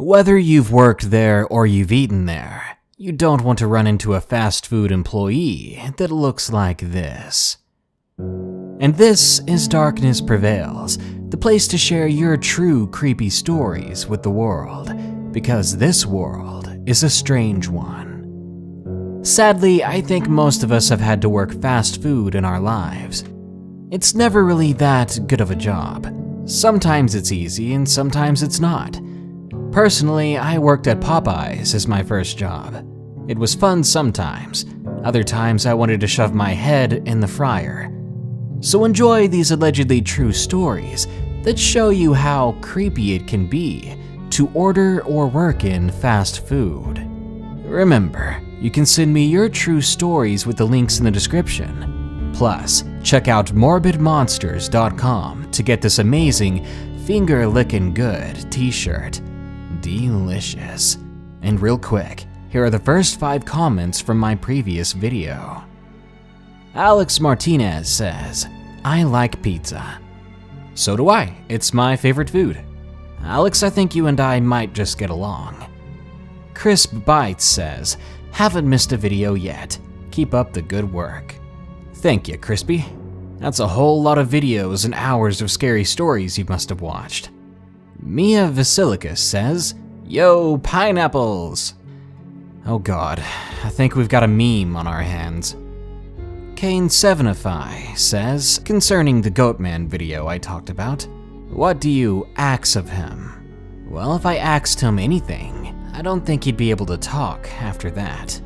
Whether you've worked there or you've eaten there, you don't want to run into a fast food employee that looks like this. And this is Darkness Prevails, the place to share your true creepy stories with the world, because this world is a strange one. Sadly, I think most of us have had to work fast food in our lives. It's never really that good of a job. Sometimes it's easy and sometimes it's not. Personally, I worked at Popeyes as my first job. It was fun sometimes. Other times I wanted to shove my head in the fryer. So enjoy these allegedly true stories that show you how creepy it can be to order or work in fast food. Remember, you can send me your true stories with the links in the description. Plus, check out morbidmonsters.com to get this amazing finger-licking good t-shirt. Delicious. And real quick, here are the first 5 comments from my previous video. Alex Martinez says, I like pizza. So do I. It's my favorite food. Alex, I think you and I might just get along. Crisp Bites says, haven't missed a video yet. Keep up the good work. Thank you, Crispy. That's a whole lot of videos and hours of scary stories you must have watched. Mia Vasilicus says, yo, pineapples. Oh god, I think we've got a meme on our hands. Kane Sevenify says, concerning the Goatman video I talked about, what do you ax of him? Well, if I axed him anything, I don't think he'd be able to talk after that.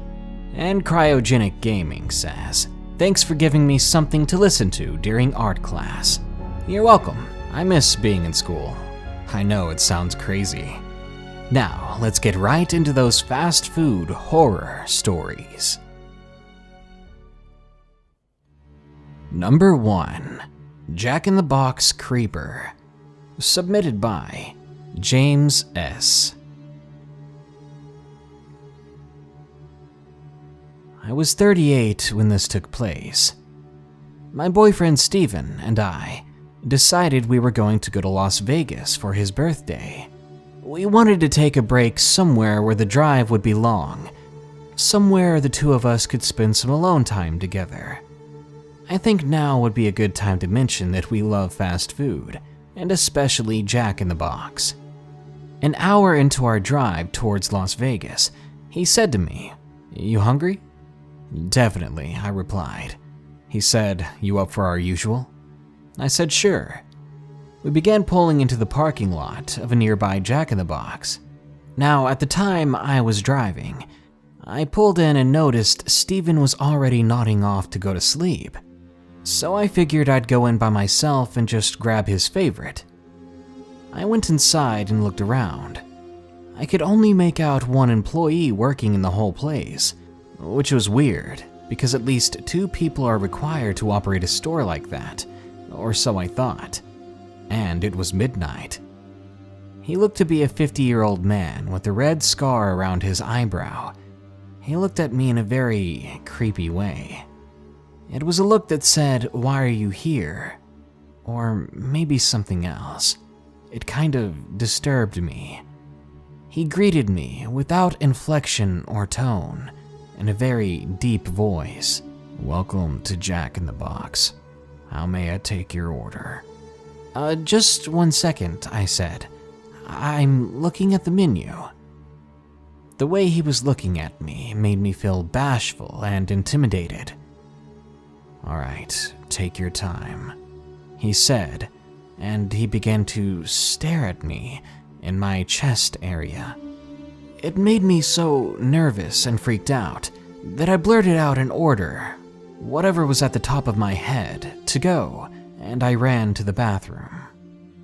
And Cryogenic Gaming says, thanks for giving me something to listen to during art class. You're welcome. I miss being in school. I know it sounds crazy. Now, let's get right into those fast food horror stories. Number 1. Jack in the Box Creeper. Submitted by James S. I was 38 when this took place. My boyfriend Steven and I decided we were going to go to Las Vegas for his birthday. We wanted to take a break somewhere where the drive would be long, somewhere the two of us could spend some alone time together. I think now would be a good time to mention that we love fast food, and especially Jack in the Box. An hour into our drive towards Las Vegas, he said to me, "You hungry?" "Definitely," I replied. He said, "You up for our usual?" I said, "Sure." We began pulling into the parking lot of a nearby Jack in the Box. Now, at the time I was driving, I pulled in and noticed Steven was already nodding off to go to sleep. So I figured I'd go in by myself and just grab his favorite. I went inside and looked around. I could only make out one employee working in the whole place, which was weird, because at least 2 people are required to operate a store like that, or so I thought. And it was midnight. He looked to be a 50-year-old man with a red scar around his eyebrow. He looked at me in a very creepy way. It was a look that said, "Why are you here?" Or maybe something else. It kind of disturbed me. He greeted me without inflection or tone, in a very deep voice. "Welcome to Jack in the Box. How may I take your order?" Just 1 second, I said. "I'm looking at the menu." The way he was looking at me made me feel bashful and intimidated. "All right, take your time," he said, and he began to stare at me in my chest area. It made me so nervous and freaked out that I blurted out an order, whatever was at the top of my head, to go, and I ran to the bathroom.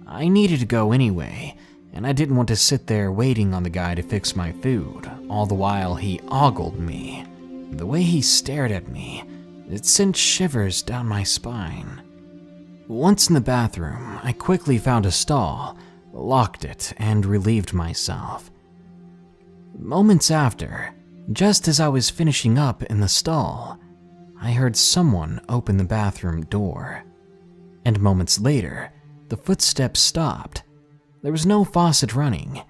I needed to go anyway, and I didn't want to sit there waiting on the guy to fix my food, all the while he ogled me. The way he stared at me, it sent shivers down my spine. Once in the bathroom, I quickly found a stall, locked it, and relieved myself. Moments after, just as I was finishing up in the stall, I heard someone open the bathroom door. And moments later, the footsteps stopped. There was no faucet running,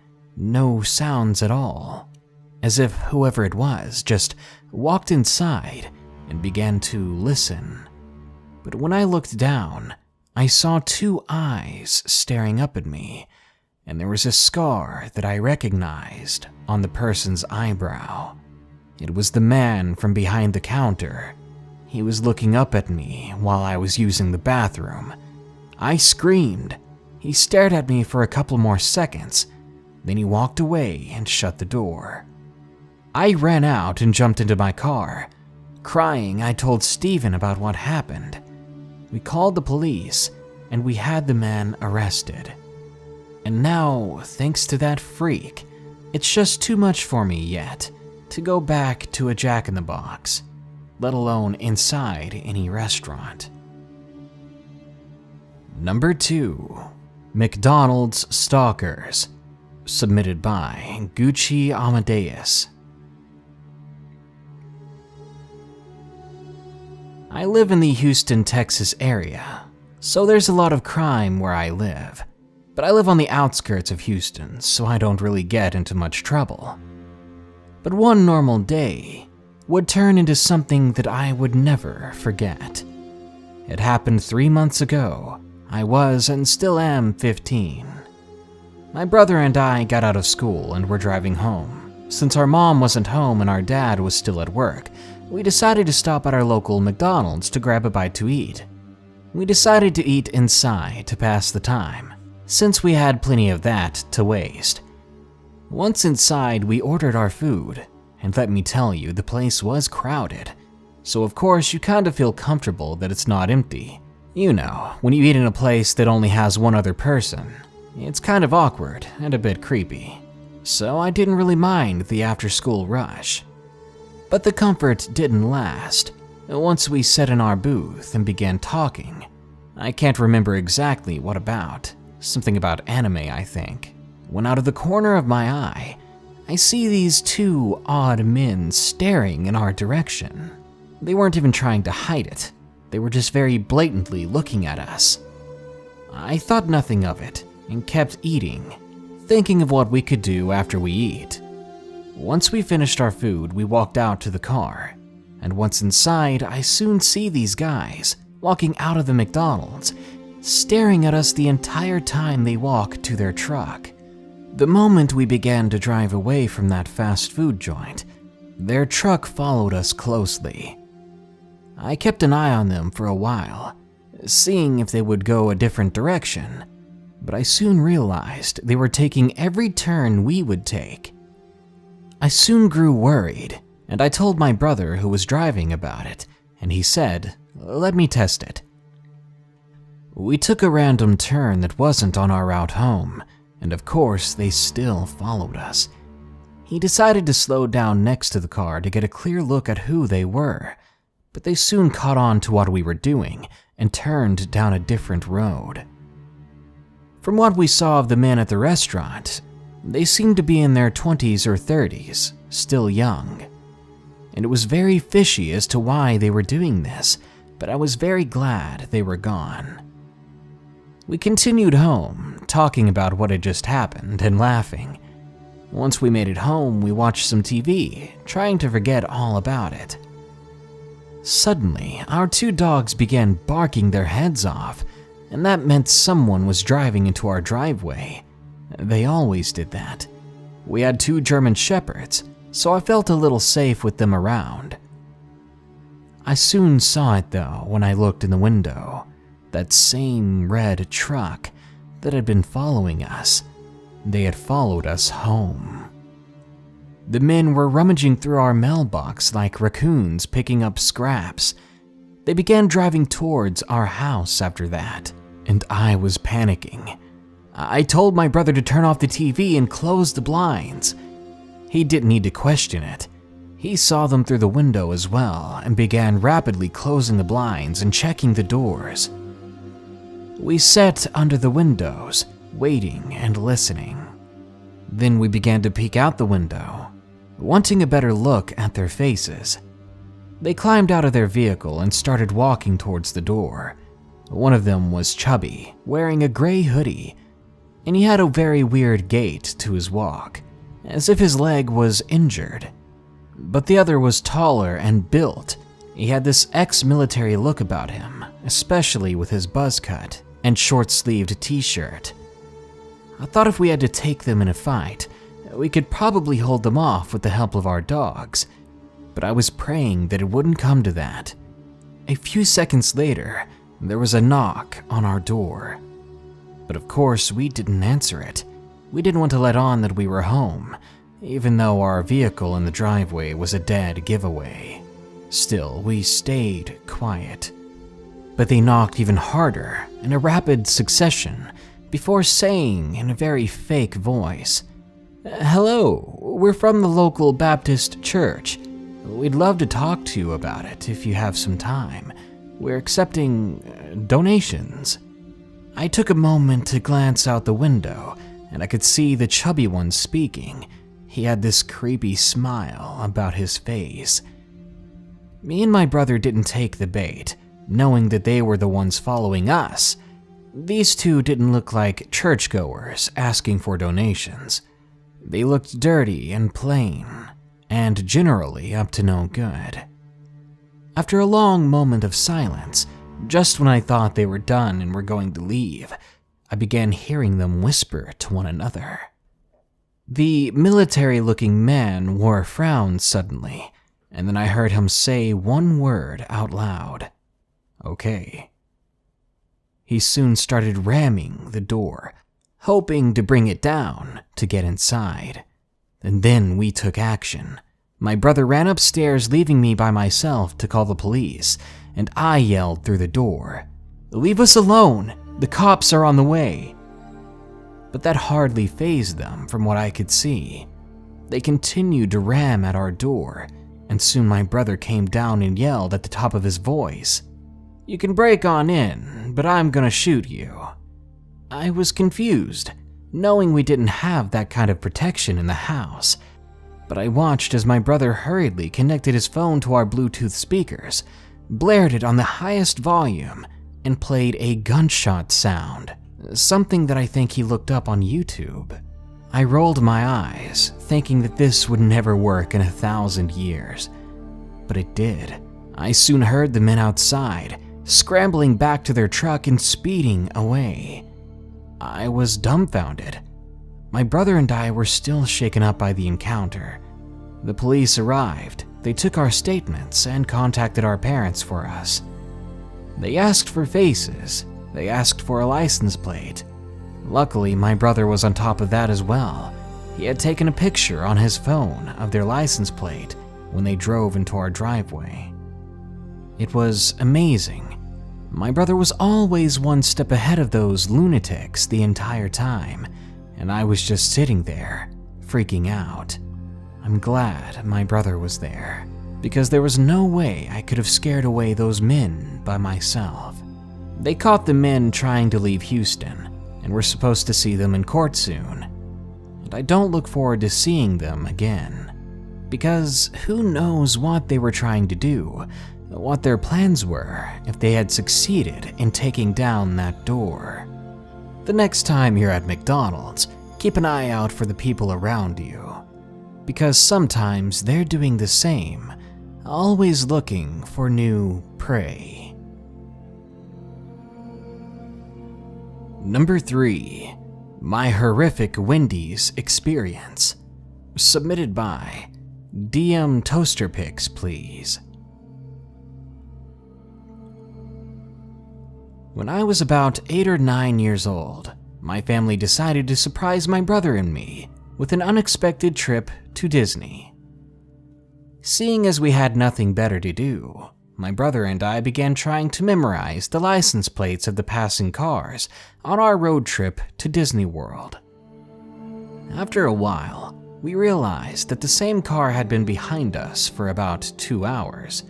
No sounds at all, as if whoever it was just walked inside and began to listen. But when I looked down, I saw two eyes staring up at me, and there was a scar that I recognized on the person's eyebrow. It was the man from behind the counter. He was looking up at me while I was using the bathroom. I screamed. He stared at me for a couple more seconds, then he walked away and shut the door. I ran out and jumped into my car. Crying, I told Steven about what happened. We called the police, and we had the man arrested. And now, thanks to that freak, it's just too much for me yet to go back to a Jack-in-the-Box, let alone inside any restaurant. Number 2. McDonald's Stalkers, submitted by GucciAmadeus. I live in the Houston, Texas area, so there's a lot of crime where I live. But I live on the outskirts of Houston, so I don't really get into much trouble. But one normal day would turn into something that I would never forget. It happened 3 months ago. I was and still am 15. My brother and I got out of school and were driving home. Since our mom wasn't home and our dad was still at work, we decided to stop at our local McDonald's to grab a bite to eat. We decided to eat inside to pass the time, since we had plenty of that to waste. Once inside, we ordered our food, and let me tell you, the place was crowded. So of course you kind of feel comfortable that it's not empty. You know, when you eat in a place that only has one other person, it's kind of awkward and a bit creepy. So I didn't really mind the after-school rush. But the comfort didn't last. Once we sat in our booth and began talking, I can't remember exactly what about. Something about anime, I think. When out of the corner of my eye, I see these two odd men staring in our direction. They weren't even trying to hide it. They were just very blatantly looking at us. I thought nothing of it and kept eating, thinking of what we could do after we eat. Once we finished our food, we walked out to the car, and once inside, I soon see these guys walking out of the McDonald's, staring at us the entire time they walk to their truck. The moment we began to drive away from that fast food joint, their truck followed us closely. I kept an eye on them for a while, seeing if they would go a different direction, but I soon realized they were taking every turn we would take. I soon grew worried, and I told my brother who was driving about it, and he said, "Let me test it." We took a random turn that wasn't on our route home, and of course they still followed us. He decided to slow down next to the car to get a clear look at who they were, but they soon caught on to what we were doing and turned down a different road. From what we saw of the men at the restaurant, they seemed to be in their 20s or 30s, still young. And it was very fishy as to why they were doing this, but I was very glad they were gone. We continued home, talking about what had just happened and laughing. Once we made it home, we watched some TV, trying to forget all about it. Suddenly, our two dogs began barking their heads off, and that meant someone was driving into our driveway. They always did that. We had 2 German Shepherds, so I felt a little safe with them around. I soon saw it though when I looked in the window, that same red truck that had been following us. They had followed us home. The men were rummaging through our mailbox like raccoons picking up scraps. They began driving towards our house after that, and I was panicking. I told my brother to turn off the TV and close the blinds. He didn't need to question it. He saw them through the window as well and began rapidly closing the blinds and checking the doors. We sat under the windows, waiting and listening. Then we began to peek out the window, wanting a better look at their faces. They climbed out of their vehicle and started walking towards the door. One of them was chubby, wearing a gray hoodie. and he had a very weird gait to his walk, as if his leg was injured. But the other was taller and built. He had this ex-military look about him, especially with his buzz cut and short-sleeved t-shirt. I thought if we had to take them in a fight, we could probably hold them off with the help of our dogs, but I was praying that it wouldn't come to that. A few seconds later, there was a knock on our door. But of course, we didn't answer it. We didn't want to let on that we were home, even though our vehicle in the driveway was a dead giveaway. Still, we stayed quiet. But they knocked even harder, in a rapid succession, before saying in a very fake voice, "Hello, we're from the local Baptist church. We'd love to talk to you about it if you have some time. We're accepting donations." I took a moment to glance out the window, and I could see the chubby one speaking. He had this creepy smile about his face. Me and my brother didn't take the bait, knowing that they were the ones following us. These two didn't look like churchgoers asking for donations. They looked dirty and plain, and generally up to no good. After a long moment of silence, just when I thought they were done and were going to leave, I began hearing them whisper to one another. The military-looking man wore a frown suddenly, and then I heard him say one word out loud. "Okay." He soon started ramming the door, hoping to bring it down to get inside. And then we took action. My brother ran upstairs, leaving me by myself to call the police, and I yelled through the door, "Leave us alone! The cops are on the way!" But that hardly fazed them from what I could see. They continued to ram at our door, and soon my brother came down and yelled at the top of his voice, "You can break on in, but I'm gonna shoot you." I was confused, knowing we didn't have that kind of protection in the house, but I watched as my brother hurriedly connected his phone to our Bluetooth speakers, blared it on the highest volume, and played a gunshot sound, something that I think he looked up on YouTube. I rolled my eyes, thinking that this would never work in 1,000 years, but it did. I soon heard the men outside, scrambling back to their truck and speeding away. I was dumbfounded. My brother and I were still shaken up by the encounter. The police arrived. They took our statements and contacted our parents for us. They asked for faces. They asked for a license plate. Luckily, my brother was on top of that as well. He had taken a picture on his phone of their license plate when they drove into our driveway. It was amazing. My brother was always one step ahead of those lunatics the entire time, and I was just sitting there, freaking out. I'm glad my brother was there, because there was no way I could have scared away those men by myself. They caught the men trying to leave Houston, and we're supposed to see them in court soon. And I don't look forward to seeing them again, because who knows what they were trying to do, what their plans were if they had succeeded in taking down that door. The next time you're at McDonald's, keep an eye out for the people around you, because sometimes they're doing the same, always looking for new prey. Number 3. My horrific Wendys experience. Submitted by DmToasterPicsPls. When I was about 8 or 9 years old, my family decided to surprise my brother and me with an unexpected trip to Disney. Seeing as we had nothing better to do, my brother and I began trying to memorize the license plates of the passing cars on our road trip to Disney World. After a while, we realized that the same car had been behind us for about 2 hours.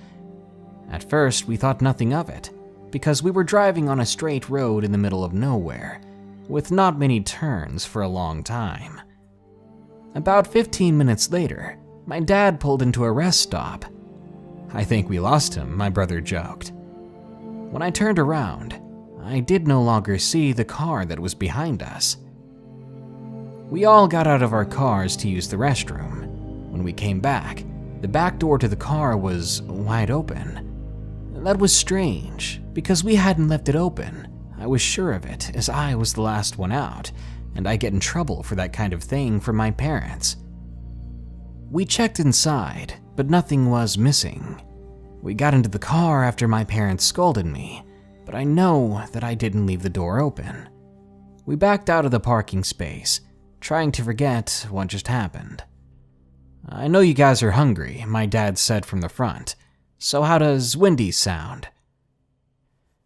At first, we thought nothing of it, because we were driving on a straight road in the middle of nowhere, with not many turns for a long time. About 15 minutes later, my dad pulled into a rest stop. "I think we lost him," my brother joked. When I turned around, I did no longer see the car that was behind us. We all got out of our cars to use the restroom. When we came back, the back door to the car was wide open. That was strange, because we hadn't left it open. I was sure of it, as I was the last one out, and I get in trouble for that kind of thing from my parents. We checked inside, but nothing was missing. We got into the car after my parents scolded me, but I know that I didn't leave the door open. We backed out of the parking space, trying to forget what just happened. "I know you guys are hungry," my dad said from the front, "so how does Wendys sound?"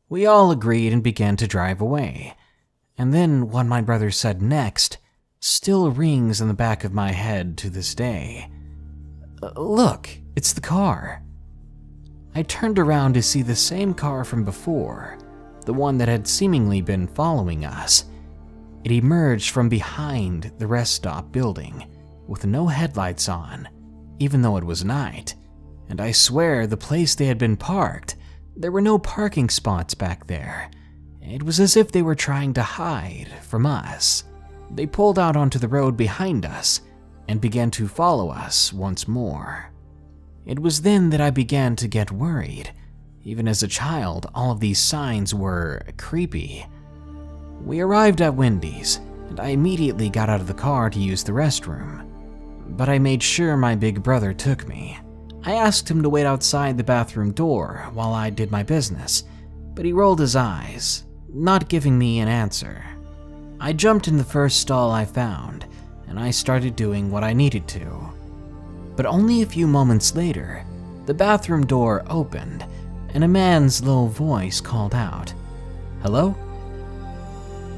We all agreed and began to drive away, and then what my brother said next still rings in the back of my head to this day. "Look, it's the car." I turned around to see the same car from before, the one that had seemingly been following us. It emerged from behind the rest stop building, with no headlights on, even though it was night, and I swear the place they had been parked, there were no parking spots back there. It was as if they were trying to hide from us. They pulled out onto the road behind us and began to follow us once more. It was then that I began to get worried. Even as a child, all of these signs were creepy. We arrived at Wendys, and I immediately got out of the car to use the restroom. But I made sure my big brother took me. I asked him to wait outside the bathroom door while I did my business, but he rolled his eyes, not giving me an answer. I jumped in the first stall I found, and I started doing what I needed to. But only a few moments later, the bathroom door opened, and a man's low voice called out, "Hello?"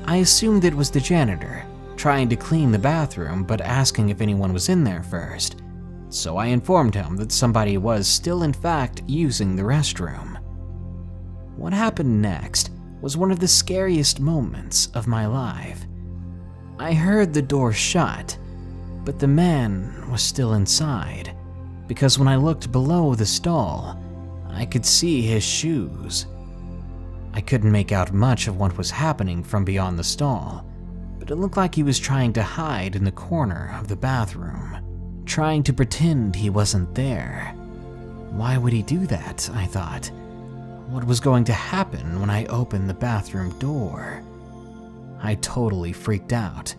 I assumed it was the janitor, trying to clean the bathroom but asking if anyone was in there first, so I informed him that somebody was still in fact using the restroom. What happened next was one of the scariest moments of my life. I heard the door shut, but the man was still inside, because when I looked below the stall, I could see his shoes. I couldn't make out much of what was happening from beyond the stall, but it looked like he was trying to hide in the corner of the bathroom, trying to pretend he wasn't there. Why would he do that, I thought? What was going to happen when I opened the bathroom door? I totally freaked out.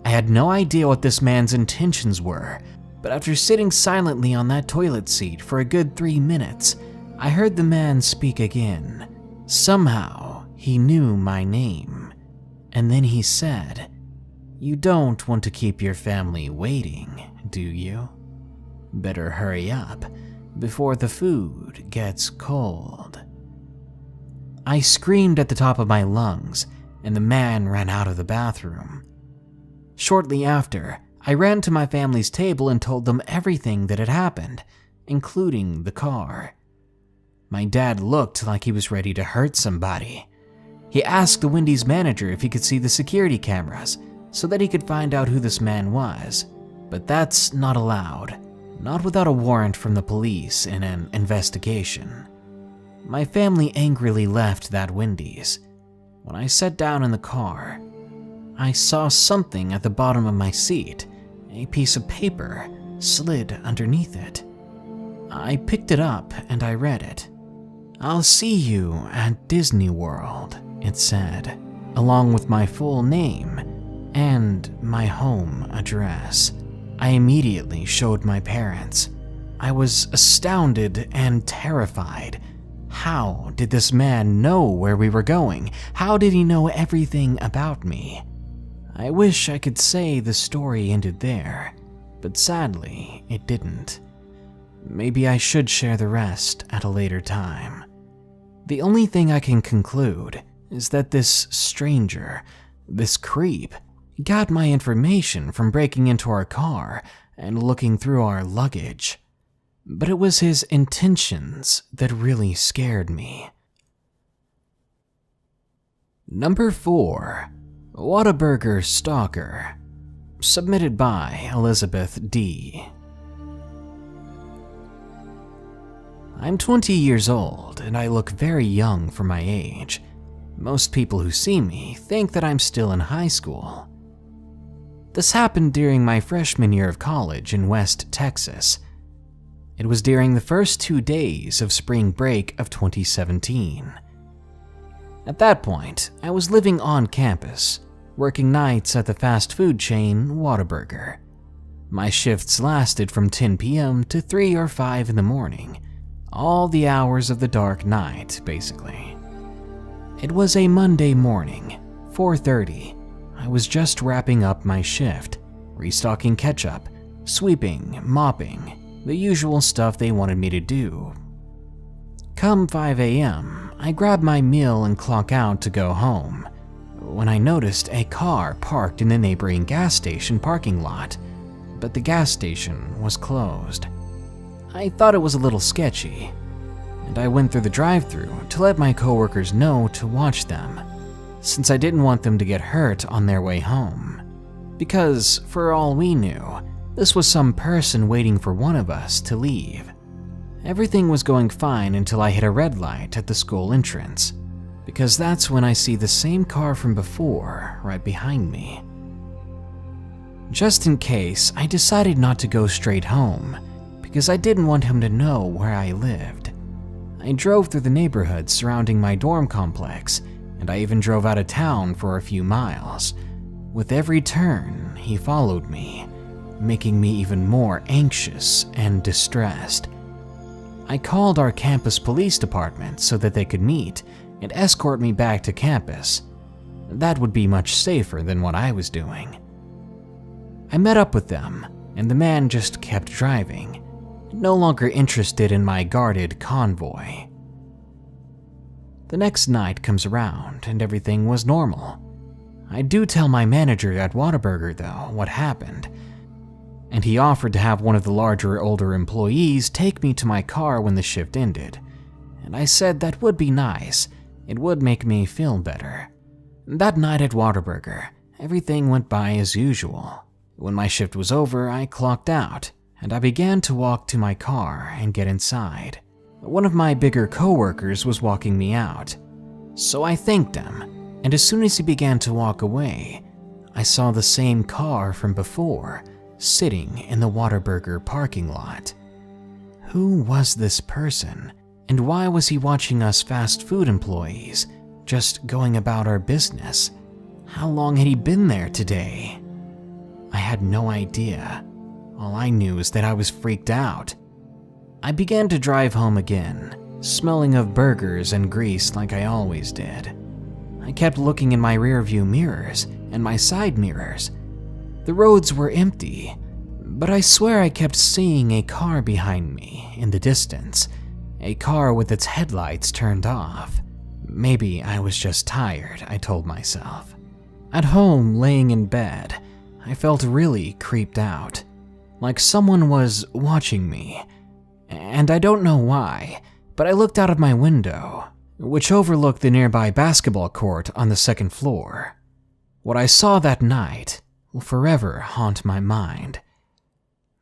I had no idea what this man's intentions were, but after sitting silently on that toilet seat for a good 3 minutes, I heard the man speak again. Somehow, he knew my name, and then he said, "You don't want to keep your family waiting, do you? Better hurry up before the food gets cold." I screamed at the top of my lungs, and the man ran out of the bathroom. Shortly after, I ran to my family's table and told them everything that had happened, including the car. My dad looked like he was ready to hurt somebody. He asked the Wendys manager if he could see the security cameras so that he could find out who this man was, but that's not allowed, not without a warrant from the police in an investigation. My family angrily left that Wendys. When I sat down in the car, I saw something at the bottom of my seat. A piece of paper slid underneath it. I picked it up and I read it. "I'll see you at Disney World," it said, along with my full name and my home address. I immediately showed my parents. I was astounded and terrified. How did this man know where we were going? How did he know everything about me? I wish I could say the story ended there, but sadly, it didn't. Maybe I should share the rest at a later time. The only thing I can conclude is that this stranger, this creep, got my information from breaking into our car and looking through our luggage. But it was his intentions that really scared me. Number 4. WHATABURGER Stalker. Submitted by Elizabeth D. I'm 20 years old and I look very young for my age. Most people who see me think that I'm still in high school. This happened during my freshman year of college in West Texas. It was during the first 2 days of spring break of 2017. At that point, I was living on campus, working nights at the fast food chain WHATABURGER. My shifts lasted from 10 p.m. to 3 or 5 in the morning, all the hours of the dark night, basically. It was a Monday morning, 4:30. I was just wrapping up my shift, restocking ketchup, sweeping, mopping, the usual stuff they wanted me to do. Come 5 a.m., I grab my meal and clock out to go home, when I noticed a car parked in the neighboring gas station parking lot, but the gas station was closed. I thought it was a little sketchy, and I went through the drive-thru to let my coworkers know to watch them, since I didn't want them to get hurt on their way home. Because, for all we knew, this was some person waiting for one of us to leave. Everything was going fine until I hit a red light at the school entrance, because that's when I see the same car from before right behind me. Just in case, I decided not to go straight home, because I didn't want him to know where I lived. I drove through the neighborhood surrounding my dorm complex, and I even drove out of town for a few miles. With every turn, he followed me, making me even more anxious and distressed. I called our campus police department so that they could meet and escort me back to campus. That would be much safer than what I was doing. I met up with them, and the man just kept driving, no longer interested in my guarded convoy. The next night comes around, and everything was normal. I do tell my manager at WHATABURGER, though, what happened, and he offered to have one of the larger, older employees take me to my car when the shift ended, and I said that would be nice. It would make me feel better. That night at WHATABURGER, everything went by as usual. When my shift was over, I clocked out, and I began to walk to my car and get inside. One of my bigger coworkers was walking me out, so I thanked him, and as soon as he began to walk away, I saw the same car from before sitting in the WHATABURGER parking lot. Who was this person, and why was he watching us fast food employees, just going about our business? How long had he been there today? I had no idea. All I knew is that I was freaked out. I began to drive home again, smelling of burgers and grease like I always did. I kept looking in my rearview mirrors and my side mirrors. The roads were empty, but I swear I kept seeing a car behind me in the distance, a car with its headlights turned off. Maybe I was just tired, I told myself. At home, laying in bed, I felt really creeped out, like someone was watching me. And I don't know why, but I looked out of my window, which overlooked the nearby basketball court on the second floor. What I saw that night will forever haunt my mind.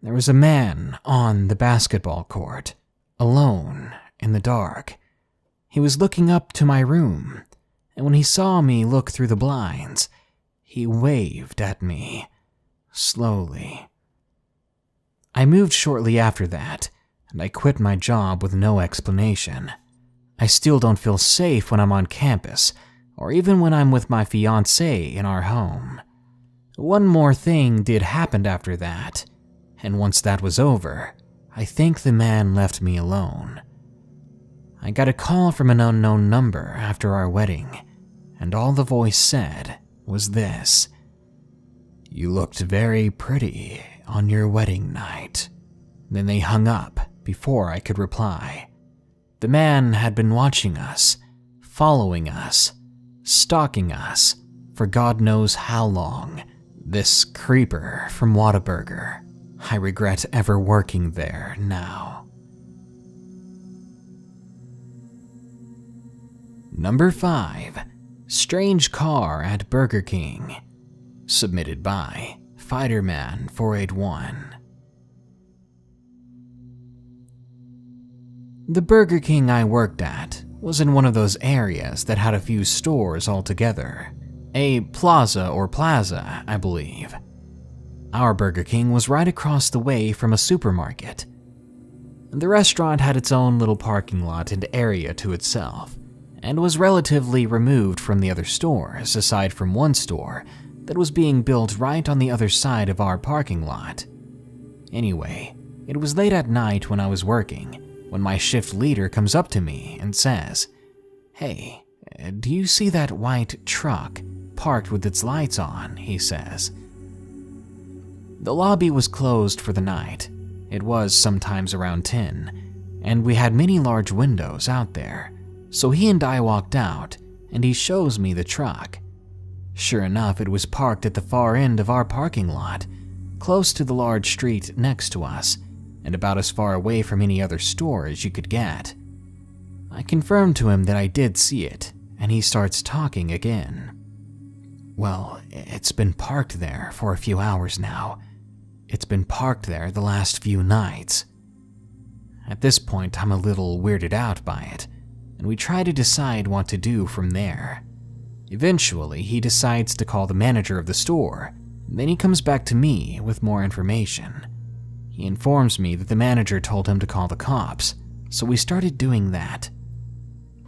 There was a man on the basketball court, alone in the dark. He was looking up to my room, and when he saw me look through the blinds, he waved at me, slowly. I moved shortly after that, and I quit my job with no explanation. I still don't feel safe when I'm on campus, or even when I'm with my fiancée in our home. One more thing did happen after that, and once that was over, I think the man left me alone. I got a call from an unknown number after our wedding, and all the voice said was this: "You looked very pretty on your wedding night." Then they hung up before I could reply. The man had been watching us, following us, stalking us for God knows how long. This creeper from WHATABURGER. I regret ever working there now. Number 5. Strange car at Burger King. Submitted by Fighterman481. The Burger King I worked at was in one of those areas that had a few stores all together. A plaza or plaza, I believe. Our Burger King was right across the way from a supermarket. The restaurant had its own little parking lot and area to itself, and was relatively removed from the other stores, aside from one store that was being built right on the other side of our parking lot. Anyway, it was late at night when I was working, when my shift leader comes up to me and says, "Hey, do you see that white truck parked with its lights on?" he says. The lobby was closed for the night. It was sometimes around 10, and we had many large windows out there, so he and I walked out, and he shows me the truck. Sure enough, it was parked at the far end of our parking lot, close to the large street next to us, and about as far away from any other store as you could get. I confirmed to him that I did see it, and he starts talking again. "Well, it's been parked there for a few hours now. It's been parked there the last few nights." At this point, I'm a little weirded out by it, and we try to decide what to do from there. Eventually, he decides to call the manager of the store, and then he comes back to me with more information. He informs me that the manager told him to call the cops, so we started doing that.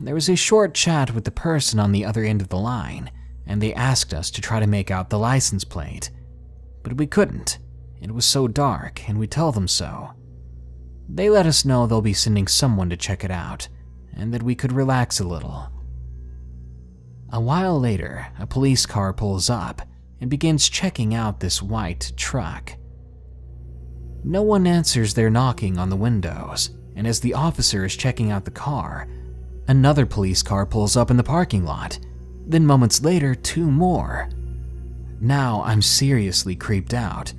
There was a short chat with the person on the other end of the line, and they asked us to try to make out the license plate, but we couldn't. It was so dark, and we tell them so. They let us know they'll be sending someone to check it out, and that we could relax a little. A while later, a police car pulls up and begins checking out this white truck. No one answers their knocking on the windows, and as the officer is checking out the car, another police car pulls up in the parking lot. Then moments later, 2 more. Now I'm seriously creeped out.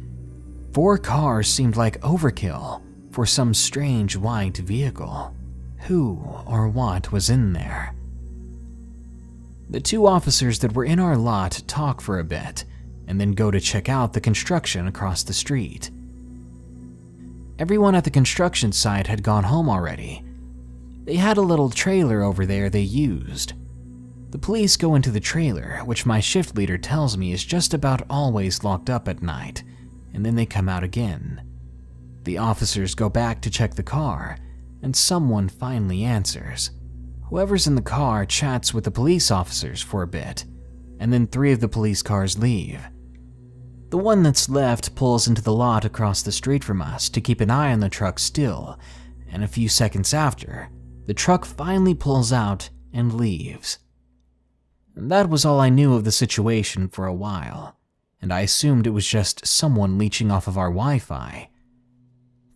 4 cars seemed like overkill for some strange white vehicle. Who or what was in there? The 2 officers that were in our lot talk for a bit, and then go to check out the construction across the street. Everyone at the construction site had gone home already. They had a little trailer over there they used. The police go into the trailer, which my shift leader tells me is just about always locked up at night, and then they come out again. The officers go back to check the car, and someone finally answers. Whoever's in the car chats with the police officers for a bit, and then 3 of the police cars leave. The one that's left pulls into the lot across the street from us to keep an eye on the truck still, and a few seconds after, the truck finally pulls out and leaves. And that was all I knew of the situation for a while, and I assumed it was just someone leeching off of our Wi-Fi.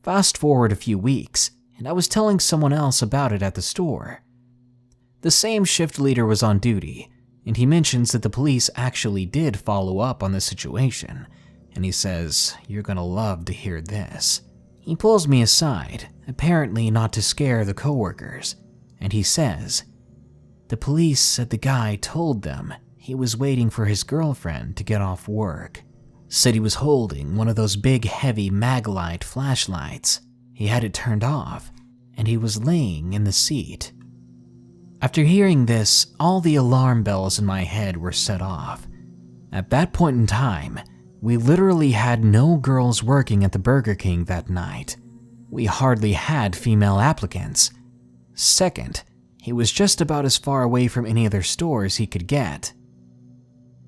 Fast forward a few weeks, and I was telling someone else about it at the store. The same shift leader was on duty, and he mentions that the police actually did follow up on the situation, and he says, "You're gonna love to hear this." He pulls me aside, apparently not to scare the coworkers, and he says, "The police said the guy told them he was waiting for his girlfriend to get off work. Said he was holding one of those big heavy Maglite flashlights. He had it turned off, and he was laying in the seat." After hearing this, all the alarm bells in my head were set off. At that point in time, we literally had no girls working at the Burger King that night. We hardly had female applicants. Second, he was just about as far away from any other stores he could get.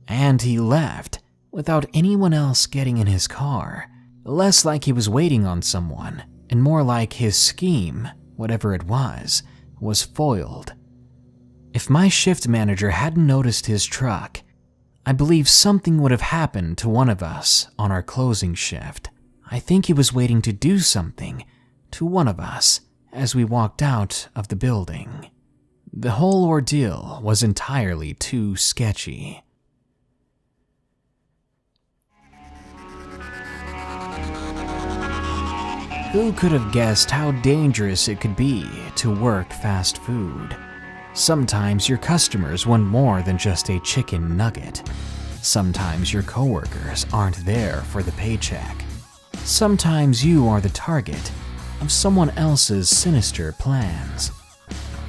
And he left without anyone else getting in his car. Less like he was waiting on someone, and more like his scheme, whatever it was foiled. If my shift manager hadn't noticed his truck, I believe something would have happened to one of us on our closing shift. I think he was waiting to do something to one of us as we walked out of the building. The whole ordeal was entirely too sketchy. Who could have guessed how dangerous it could be to work fast food? Sometimes your customers want more than just a chicken nugget. Sometimes your coworkers aren't there for the paycheck. Sometimes you are the target of someone else's sinister plans.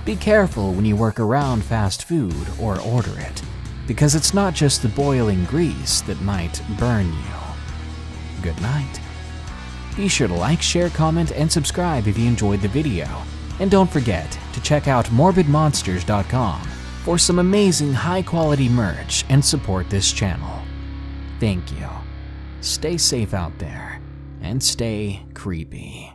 Be careful when you work around fast food or order it, because it's not just the boiling grease that might burn you. good night. Be sure to like, share, comment, and subscribe if you enjoyed the video. And don't forget to check out morbidmonsters.com for some amazing high-quality merch and support this channel. Thank you. Stay safe out there and stay creepy.